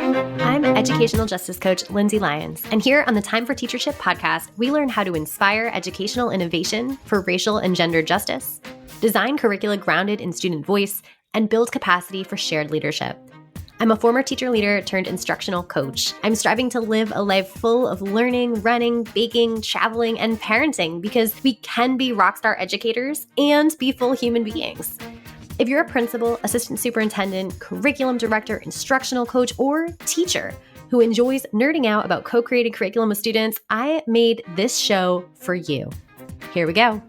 I'm educational justice coach Lindsay Lyons, and here on the Time for Teachership podcast, we learn how to inspire educational innovation for racial and gender justice, design curricula grounded in student voice, and build capacity for shared leadership. I'm a former teacher leader turned instructional coach. I'm striving to live a life full of learning, running, baking, traveling, and parenting because we can be rockstar educators and be full human beings. If you're a principal, assistant superintendent, curriculum director, instructional coach, or teacher who enjoys nerding out about co-creating curriculum with students, I made this show for you. Here we go.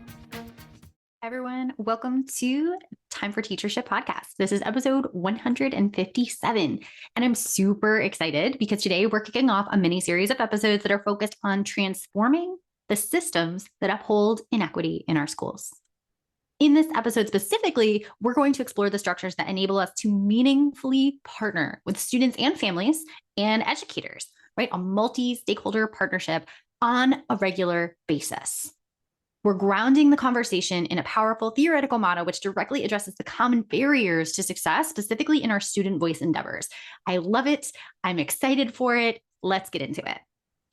Hi, everyone. Welcome to Time for Teachership podcast. This is episode 157, and I'm super excited because today we're kicking off a mini series of episodes that are focused on transforming the systems that uphold inequity in our schools. In this episode specifically, we're going to explore the structures that enable us to meaningfully partner with students and families and educators, right? A multi-stakeholder partnership on a regular basis. We're grounding the conversation in a powerful theoretical model which directly addresses the common barriers to success, specifically in our student voice endeavors. I love it. I'm excited for it. Let's get into it.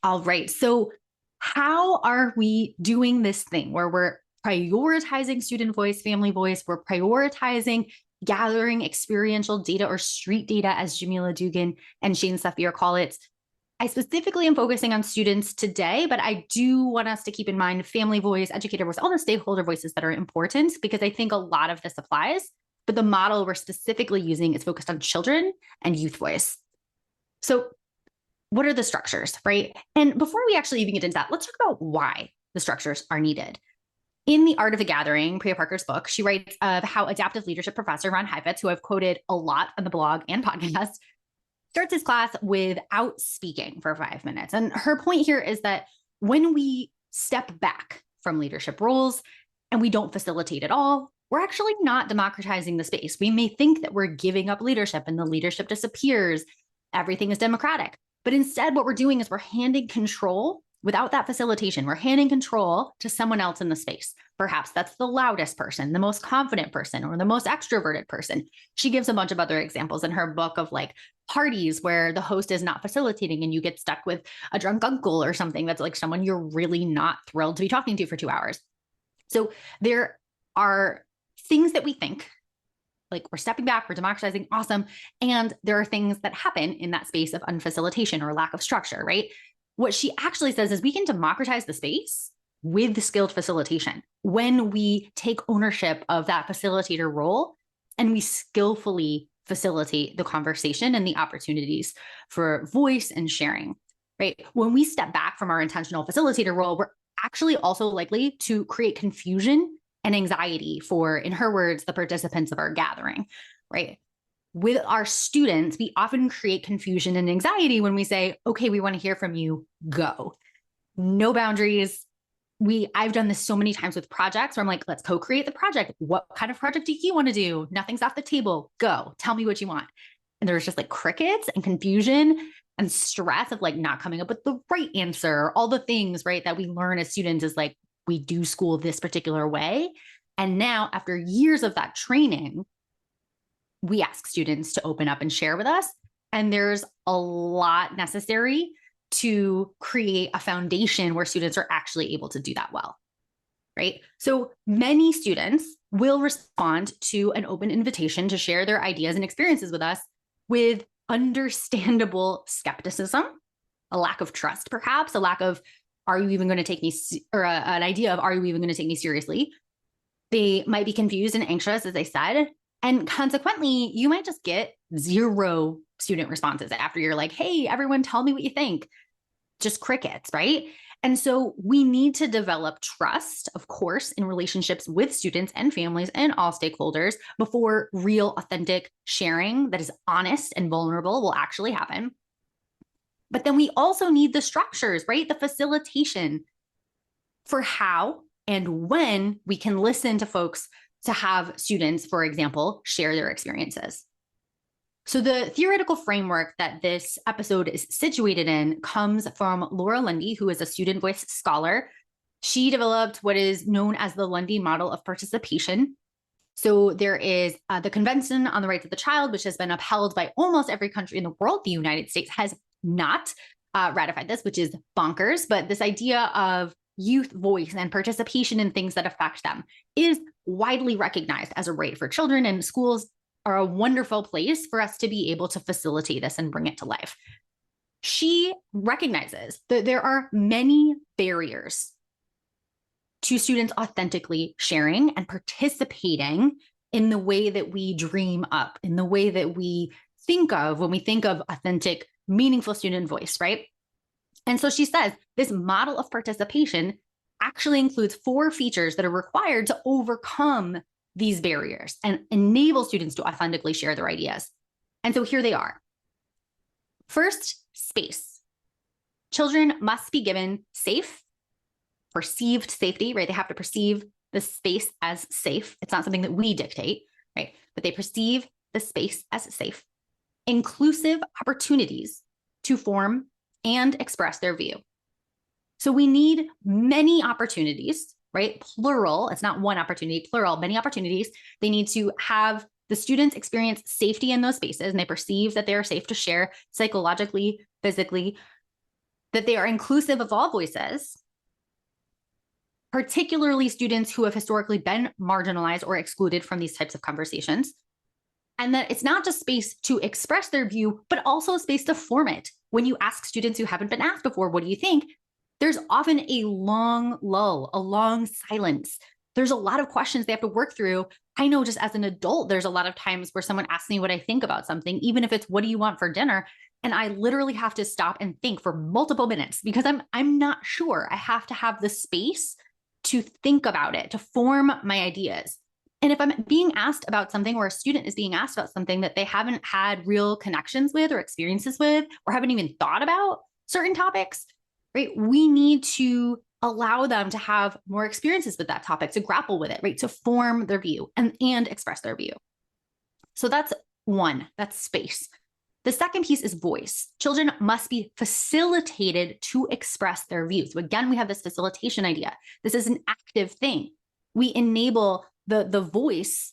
All right. So how are we doing this thing where we're prioritizing student voice, family voice? We're prioritizing gathering experiential data or street data, as Jamila Dugan and Shane Safier call it. I specifically am focusing on students today, but I do want us to keep in mind family voice, educator voice, all the stakeholder voices that are important, because I think a lot of this applies, but the model we're specifically using is focused on children and youth voice. So what are the structures, right? And before we actually even get into that, let's talk about why the structures are needed. In The Art of the Gathering, Priya Parker's book, she writes of how adaptive leadership professor Ron Heifetz, who I've quoted a lot on the blog and podcast, starts his class without speaking for 5 minutes. And her point here is that when we step back from leadership roles and we don't facilitate at all, we're actually not democratizing the space. We may think that we're giving up leadership and the leadership disappears, everything is democratic. But instead, what we're doing is we're handing control. Without that facilitation, we're handing control to someone else in the space. Perhaps that's the loudest person, the most confident person, or the most extroverted person. She gives a bunch of other examples in her book of like parties where the host is not facilitating and you get stuck with a drunk uncle or something that's like someone you're really not thrilled to be talking to for 2 hours. So there are things that we think, like we're stepping back, we're democratizing, awesome. And there are things that happen in that space of unfacilitation or lack of structure, right? What she actually says is we can democratize the space with the skilled facilitation when we take ownership of that facilitator role and we skillfully facilitate the conversation and the opportunities for voice and sharing, right? When we step back from our intentional facilitator role, we're actually also likely to create confusion and anxiety for, in her words, the participants of our gathering, right? With our students, we often create confusion and anxiety when we say, okay, we want to hear from you, go. No boundaries. I've done this so many times with projects where I'm like, let's co-create the project. What kind of project do you want to do? Nothing's off the table. Go. Tell me what you want. And there's just like crickets and confusion and stress of like not coming up with the right answer. All the things, right, that we learn as students is like, we do school this particular way. And now after years of that training, we ask students to open up and share with us. And there's a lot necessary to create a foundation where students are actually able to do that well, right? So many students will respond to an open invitation to share their ideas and experiences with us with understandable skepticism, a lack of trust, perhaps, a lack of, are you even going to take me, or an idea of, are you even going to take me seriously? They might be confused and anxious, as I said. And consequently, you might just get 0 student responses after you're like, hey, everyone, tell me what you think. Just crickets, right? And so we need to develop trust, of course, in relationships with students and families and all stakeholders before real, authentic sharing that is honest and vulnerable will actually happen. But then we also need the structures, right? The facilitation for how and when we can listen to folks to have students, for example, share their experiences. So the theoretical framework that this episode is situated in comes from Laura Lundy, who is a student voice scholar. She developed what is known as the Lundy model of participation. So there is the Convention on the Rights of the Child, which has been upheld by almost every country in the world. The United States has not ratified this, which is bonkers. But this idea of youth voice and participation in things that affect them is widely recognized as a right for children, and schools are a wonderful place for us to be able to facilitate this and bring it to life. She recognizes that there are many barriers to students authentically sharing and participating in the way that we dream up, in the way that we think of when we think of authentic, meaningful student voice, right? And so she says this model of participation actually includes 4 features that are required to overcome these barriers and enable students to authentically share their ideas. And so here they are. First, space. Children must be given safe, perceived safety, right? They have to perceive the space as safe. It's not something that we dictate, right? But they perceive the space as safe. Inclusive opportunities to form and express their view. So we need many opportunities, right? Plural, it's not one opportunity, plural, many opportunities. They need to have the students experience safety in those spaces, and they perceive that they are safe to share psychologically, physically, that they are inclusive of all voices, particularly students who have historically been marginalized or excluded from these types of conversations. And that it's not just space to express their view, but also space to form it. When you ask students who haven't been asked before, what do you think? There's often a long lull, a long silence. There's a lot of questions they have to work through. I know just as an adult, there's a lot of times where someone asks me what I think about something, even if it's, what do you want for dinner? And I literally have to stop and think for multiple minutes because I'm not sure. I have to have the space to think about it, to form my ideas. And if I'm being asked about something, or a student is being asked about something that they haven't had real connections with or experiences with, or haven't even thought about certain topics, right? We need to allow them to have more experiences with that topic, to grapple with it, right? To form their view and express their view. So that's one, that's space. The second piece is voice. Children must be facilitated to express their views. So again, we have this facilitation idea. This is an active thing. We enable the voice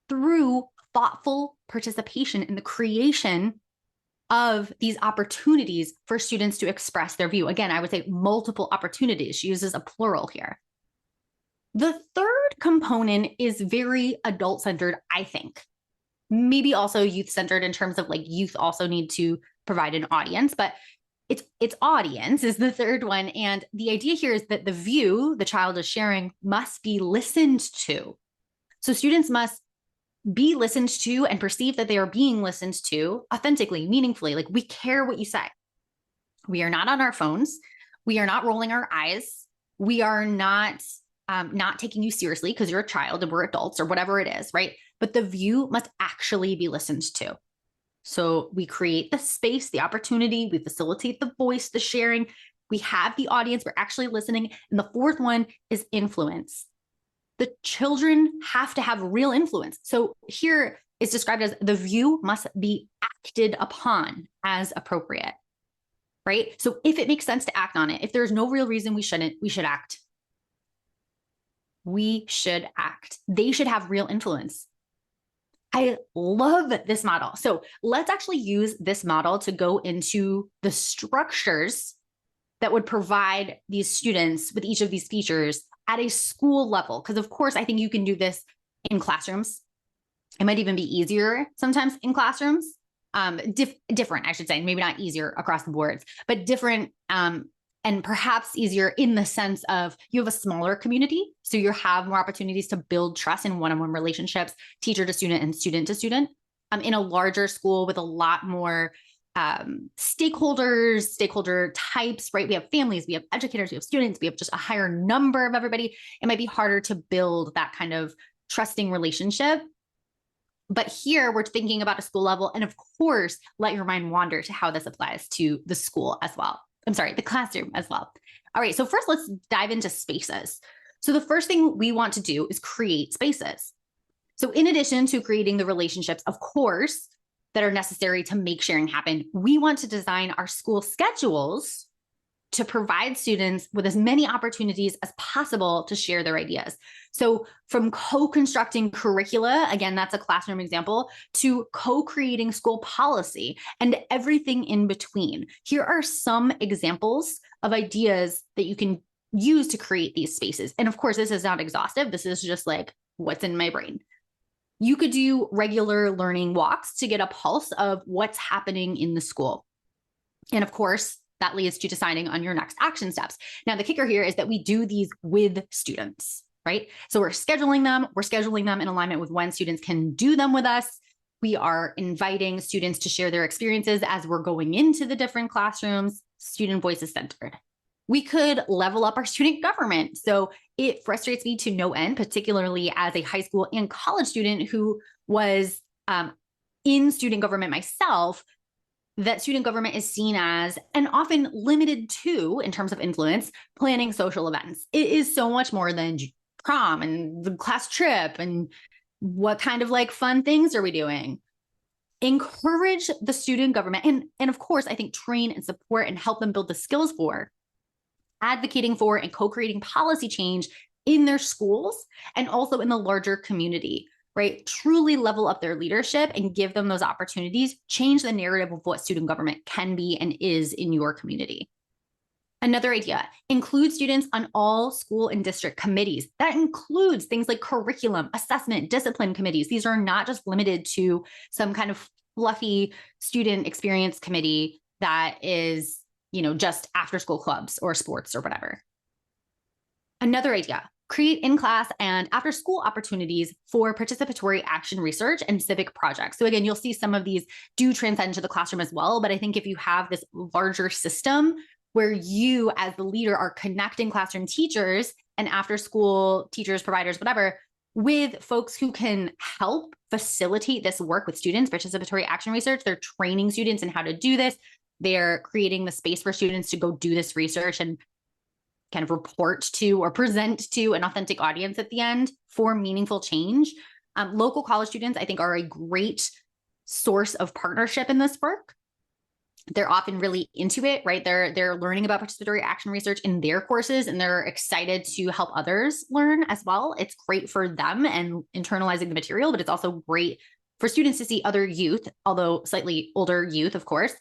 through thoughtful participation in the creation of these opportunities for students to express their view. Again, I would say multiple opportunities. She uses a plural here. The third component is very adult-centered, I think. Maybe also youth-centered in terms of like youth also need to provide an audience, but its audience is the third one. And the idea here is that the view the child is sharing must be listened to. So students must be listened to and perceive that they are being listened to authentically, meaningfully. Like, we care what you say. We are not on our phones. We are not rolling our eyes. We are not taking you seriously because you're a child and we're adults or whatever it is, right? But the view must actually be listened to. So we create the space, the opportunity, we facilitate the voice, the sharing, we have the audience, we're actually listening. And the fourth one is influence. The children have to have real influence. So here it's described as the view must be acted upon as appropriate, right? So if it makes sense to act on it, if there's no real reason we shouldn't, we should act. We should act. They should have real influence. I love this model. So let's actually use this model to go into the structures that would provide these students with each of these features at a school level. Because of course, I think you can do this in classrooms. It might even be easier sometimes in classrooms. Different, I should say, maybe not easier across the boards, but different and perhaps easier in the sense of you have a smaller community. So you have more opportunities to build trust in one-on-one relationships, teacher to student and student to student. In a larger school with a lot more stakeholder types, right? We have families, we have educators, we have students, we have just a higher number of everybody. It might be harder to build that kind of trusting relationship. But here we're thinking about a school level. And of course, let your mind wander to how this applies to the school as well. I'm sorry, the classroom as well. All right, so first let's dive into spaces. So the first thing we want to do is create spaces. So in addition to creating the relationships, of course, that are necessary to make sharing happen, we want to design our school schedules to provide students with as many opportunities as possible to share their ideas. So from co-constructing curricula, again, that's a classroom example, to co-creating school policy and everything in between. Here are some examples of ideas that you can use to create these spaces. And of course, this is not exhaustive. This is just like what's in my brain. You could do regular learning walks to get a pulse of what's happening in the school. And of course, that leads to deciding on your next action steps. Now, the kicker here is that we do these with students, right? So we're scheduling them in alignment with when students can do them with us. We are inviting students to share their experiences as we're going into the different classrooms. Student voice is centered. We could level up our student government. So it frustrates me to no end, particularly as a high school and college student who was in student government myself, that student government is seen as, and often limited to, in terms of influence, planning social events. It is so much more than prom and the class trip and what kind of like fun things are we doing. Encourage the student government and of course, I think train and support and help them build the skills for advocating for and co-creating policy change in their schools and also in the larger community. Right? Truly level up their leadership and give them those opportunities, change the narrative of what student government can be and is in your community. Another idea, include students on all school and district committees. That includes things like curriculum, assessment, discipline committees. These are not just limited to some kind of fluffy student experience committee that is, just after school clubs or sports or whatever. Another idea, create in-class and after-school opportunities for participatory action research and civic projects. So again, you'll see some of these do transcend to the classroom as well, but I think if you have this larger system where you as the leader are connecting classroom teachers and after-school teachers, providers, whatever, with folks who can help facilitate this work with students, participatory action research, they're training students in how to do this. They're creating the space for students to go do this research and kind of report to or present to an authentic audience at the end for meaningful change. Local college students, I think, are a great source of partnership in this work. They're often really into it, right? They're learning about participatory action research in their courses, and they're excited to help others learn as well. It's great for them and internalizing the material, but it's also great for students to see other youth, although slightly older youth, of course,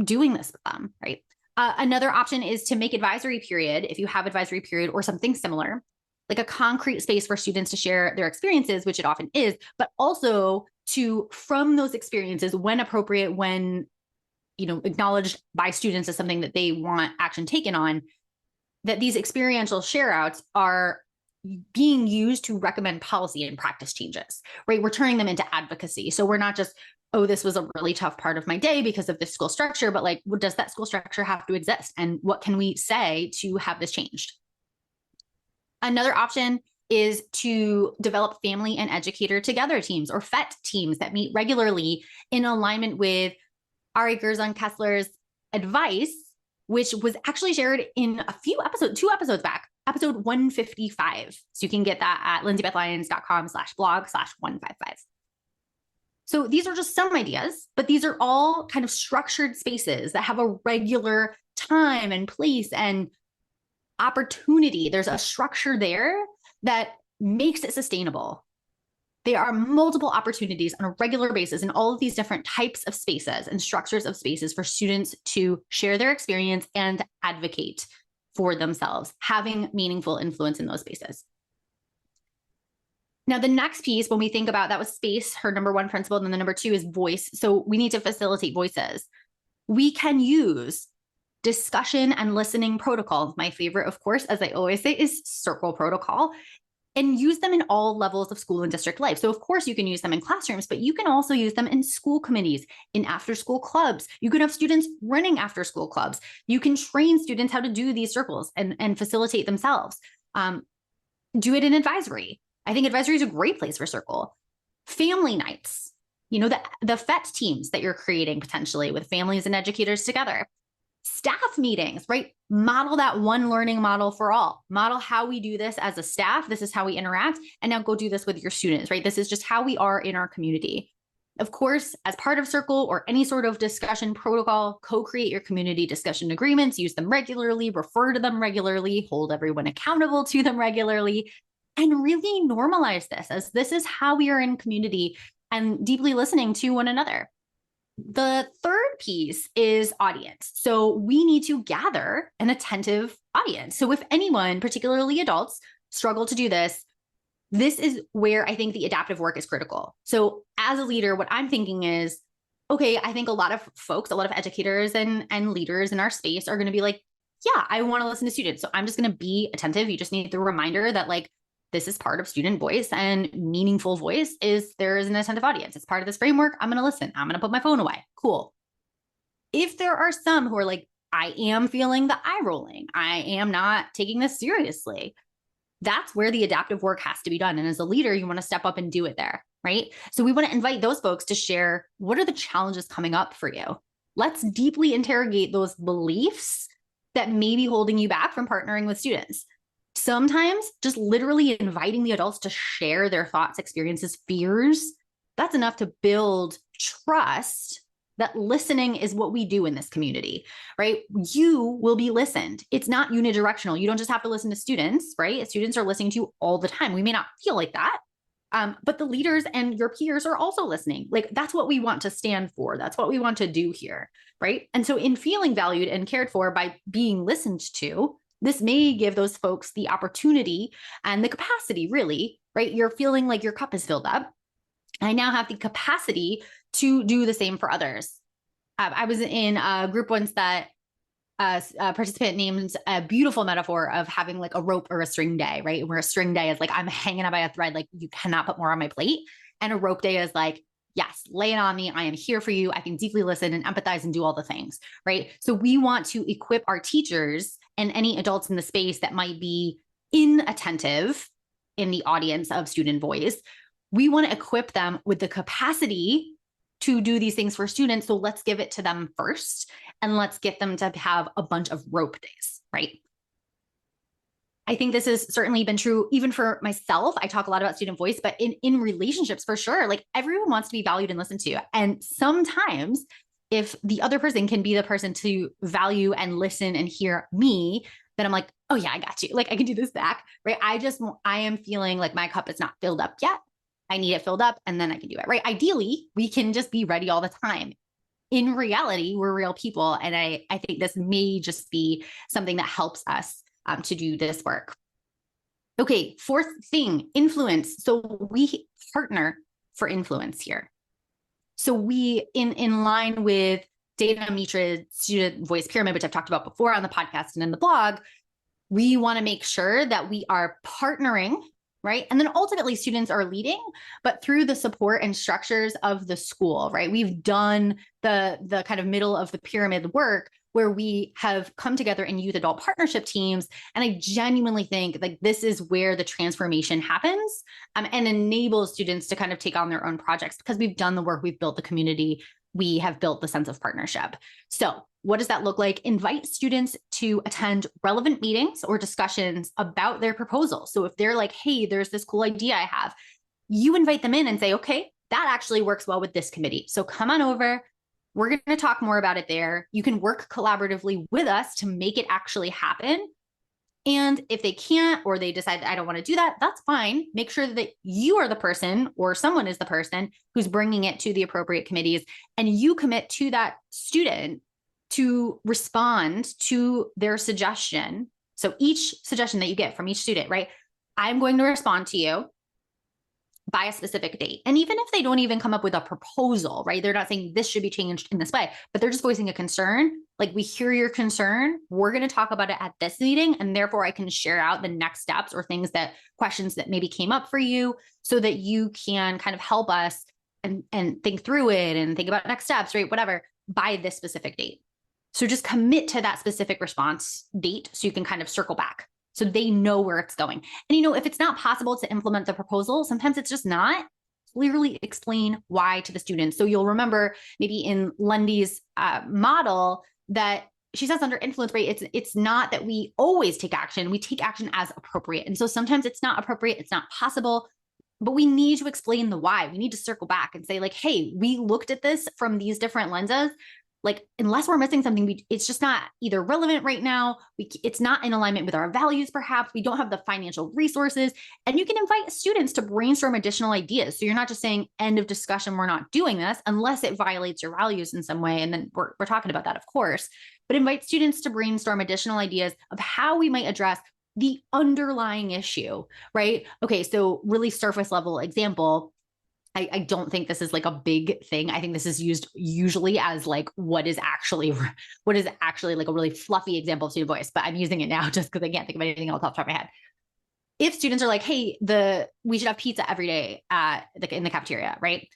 doing this with them, right? Another option is to make advisory period, if you have advisory period or something similar, like a concrete space for students to share their experiences, which it often is, but also to, from those experiences, when appropriate, when acknowledged by students as something that they want action taken on, that these experiential share outs are being used to recommend policy and practice changes, right? We're turning them into advocacy. So we're not just, oh, this was a really tough part of my day because of this school structure, but like, does that school structure have to exist? And what can we say to have this changed? Another option is to develop family and educator together teams or FET teams that meet regularly in alignment with Ari Gerzon-Kessler's advice, which was actually shared in a few episodes, 2 episodes back, episode 155. So you can get that at lindsaybethlyons.com/blog/155. So these are just some ideas, but these are all kind of structured spaces that have a regular time and place and opportunity. There's a structure there that makes it sustainable. There are multiple opportunities on a regular basis in all of these different types of spaces and structures of spaces for students to share their experience and advocate for themselves, having meaningful influence in those spaces. Now, the next piece, when we think about, that was space, her number 1 principle, and then the number 2 is voice. So we need to facilitate voices. We can use discussion and listening protocols. My favorite, of course, as I always say, is circle protocol, and use them in all levels of school and district life. So of course you can use them in classrooms, but you can also use them in school committees, in after school clubs. You can have students running after school clubs. You can train students how to do these circles and facilitate themselves. Do it in advisory. I think advisory is a great place for circle. Family nights, the FET teams that you're creating potentially with families and educators together. Staff meetings, right? Model that one learning model for all. Model how we do this as a staff. This is how we interact. And now go do this with your students, right? This is just how we are in our community. Of course, as part of Circle or any sort of discussion protocol, co-create your community discussion agreements, use them regularly, refer to them regularly, hold everyone accountable to them regularly, and really normalize this as this is how we are in community and deeply listening to one another. The third piece is audience. So we need to gather an attentive audience. So if anyone, particularly adults, struggle to do this, this is where I think the adaptive work is critical. So as a leader, what I'm thinking is, okay, I think a lot of folks, a lot of educators and leaders in our space are going to be like, yeah, I want to listen to students. So I'm just going to be attentive. You just need the reminder that like, this is part of student voice, and meaningful voice is there is an attentive audience. It's part of this framework. I'm going to listen. I'm going to put my phone away. Cool. If there are some who are like, I am feeling the eye rolling, I am not taking this seriously, that's where the adaptive work has to be done. And as a leader, you want to step up and do it there, right? So we want to invite those folks to share, what are the challenges coming up for you? Let's deeply interrogate those beliefs that may be holding you back from partnering with students. Sometimes just literally inviting the adults to share their thoughts, experiences, fears, that's enough to build trust that listening is what we do in this community, right? You will be listened. It's not unidirectional. You don't just have to listen to students, right? Students are listening to you all the time. We may not feel like that, but the leaders and your peers are also listening. Like that's what we want to stand for. That's what we want to do here, right? And so in feeling valued and cared for by being listened to, this may give those folks the opportunity and the capacity, really, right? You're feeling like your cup is filled up. I now have the capacity to do the same for others. I was in a group once that a participant named a beautiful metaphor of having like a rope or a string day, right? Where a string day is like, I'm hanging out by a thread, like you cannot put more on my plate. And a rope day is like, yes, lay it on me. I am here for you. I can deeply listen and empathize and do all the things, right? So we want to equip our teachers and any adults in the space that might be inattentive in the audience of student voice. We want to equip them with the capacity to do these things for students. So let's give it to them first, and let's get them to have a bunch of rope days, right? I think this has certainly been true even for myself. I talk a lot about student voice, but in relationships for sure, like everyone wants to be valued and listened to. And sometimes if the other person can be the person to value and listen and hear me, then I'm like, oh yeah, I got you. Like I can do this back, right? I am feeling like my cup is not filled up yet. I need it filled up and then I can do it, right? Ideally, we can just be ready all the time. In reality, we're real people. And I think this may just be something that helps us to do this work. Okay, fourth thing, influence. So we partner for influence here. So we, in line with Dana Mitra student voice pyramid, which I've talked about before on the podcast and in the blog, we want to make sure that we are partnering, right? And then ultimately students are leading, but through the support and structures of the school, right? We've done the kind of middle of the pyramid work where we have come together in youth adult partnership teams. And I genuinely think like this is where the transformation happens and enables students to kind of take on their own projects because we've done the work, we've built the community, we have built the sense of partnership. So what does that look like? Invite students to attend relevant meetings or discussions about their proposal. So if they're like, hey, there's this cool idea I have, you invite them in and say, okay, that actually works well with this committee. So come on over. We're going to talk more about it there. You can work collaboratively with us to make it actually happen. And if they can't, or they decide, I don't want to do that, that's fine. Make sure that you are the person or someone is the person who's bringing it to the appropriate committees, and you commit to that student to respond to their suggestion. So each suggestion that you get from each student, right? I'm going to respond to you by a specific date. And even if they don't even come up with a proposal, right? They're not saying this should be changed in this way, but they're just voicing a concern. Like, we hear your concern. We're going to talk about it at this meeting. And therefore I can share out the next steps or questions that maybe came up for you so that you can kind of help us and think through it and think about next steps, right? Whatever, by this specific date. So just commit to that specific response date so you can kind of circle back so they know where it's going. And, if it's not possible to implement the proposal, sometimes it's just not. Clearly explain why to the students. So you'll remember maybe in Lindsay's model that she says under influence, right? It's not that we always take action. We take action as appropriate. And so sometimes it's not appropriate. It's not possible. But we need to explain the why. We need to circle back and say like, hey, we looked at this from these different lenses. Like, unless we're missing something, it's just not either relevant right now. It's not in alignment with our values, perhaps. We don't have the financial resources. And you can invite students to brainstorm additional ideas. So you're not just saying, end of discussion, we're not doing this, unless it violates your values in some way. And then we're talking about that, of course. But invite students to brainstorm additional ideas of how we might address the underlying issue, right? Okay, so really surface level example. I don't think this is like a big thing. I think this is used usually as like what is actually like a really fluffy example of student voice, but I'm using it now just because I can't think of anything else off the top of my head. If students are like, hey, we should have pizza every day in the cafeteria, right?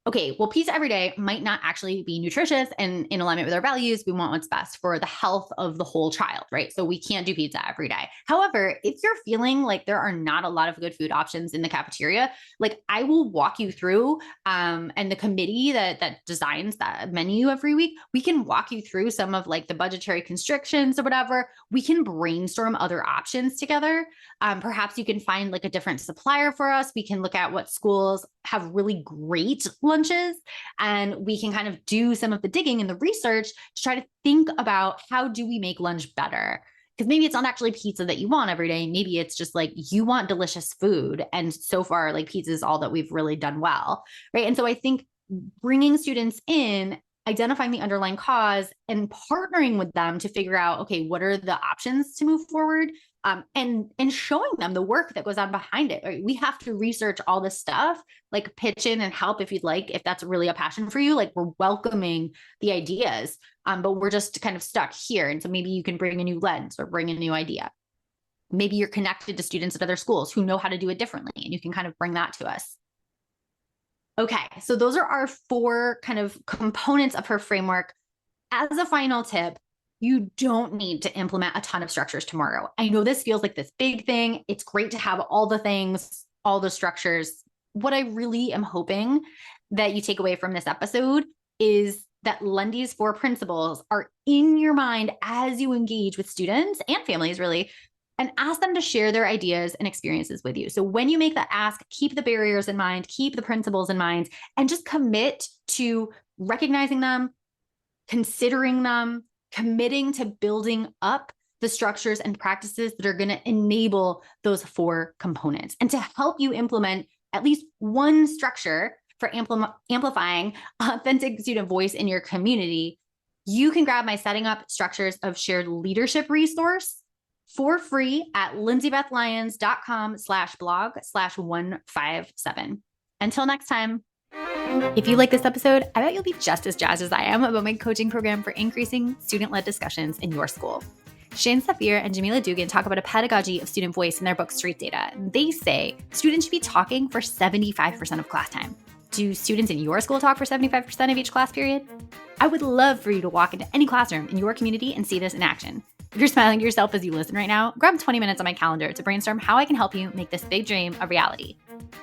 Okay, well, pizza every day might not actually be nutritious and in alignment with our values. We want what's best for the health of the whole child, right? So we can't do pizza every day. However, if you're feeling like there are not a lot of good food options in the cafeteria, like I will walk you through, and the committee that designs that menu every week, we can walk you through some of like the budgetary constrictions or whatever. We can brainstorm other options together. Perhaps you can find like a different supplier for us. We can look at what schools have really great lunches, and we can kind of do some of the digging and the research to try to think about how do we make lunch better. Because maybe it's not actually pizza that you want every day. Maybe it's just like you want delicious food. And so far, like pizza is all that we've really done well, right? And so I think bringing students in, identifying the underlying cause and partnering with them to figure out, okay, what are the options to move forward? And showing them the work that goes on behind it. Right? We have to research all this stuff, like pitch in and help if you'd like, if that's really a passion for you, like we're welcoming the ideas, but we're just kind of stuck here. And so maybe you can bring a new lens or bring a new idea. Maybe you're connected to students at other schools who know how to do it differently, and you can kind of bring that to us. Okay, so those are our 4 kind of components of her framework. As a final tip, you don't need to implement a ton of structures tomorrow. I know this feels like this big thing. It's great to have all the things, all the structures. What I really am hoping that you take away from this episode is that Lundy's 4 principles are in your mind as you engage with students and families, really, and ask them to share their ideas and experiences with you. So when you make that ask, keep the barriers in mind, keep the principles in mind, and just commit to recognizing them, considering them, committing to building up the structures and practices that are going to enable those 4 components and to help you implement at least one structure for amplifying authentic student voice in your community. You can grab my Setting Up Structures of Shared Leadership resource for free at lindsaybethlyons.com/blog/157. Until next time. If you like this episode, I bet you'll be just as jazzed as I am about my coaching program for increasing student-led discussions in your school. Shane Safir and Jamila Dugan talk about a pedagogy of student voice in their book, Street Data. They say students should be talking for 75% of class time. Do students in your school talk for 75% of each class period? I would love for you to walk into any classroom in your community and see this in action. If you're smiling to yourself as you listen right now, grab 20 minutes on my calendar to brainstorm how I can help you make this big dream a reality.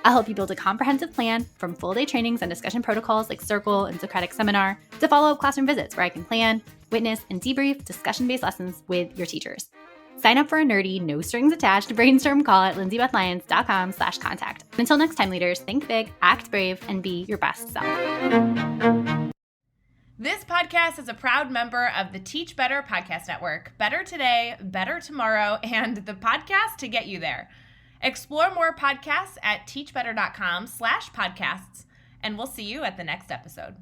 I'll help you build a comprehensive plan from full-day trainings and discussion protocols like Circle and Socratic Seminar to follow-up classroom visits where I can plan, witness, and debrief discussion-based lessons with your teachers. Sign up for a nerdy, no-strings-attached brainstorm call at lindsaybethlyons.com/contact. Until next time, leaders, think big, act brave, and be your best self. This podcast is a proud member of the Teach Better Podcast Network. Better today, better tomorrow, and the podcast to get you there. Explore more podcasts at teachbetter.com/podcasts, and we'll see you at the next episode.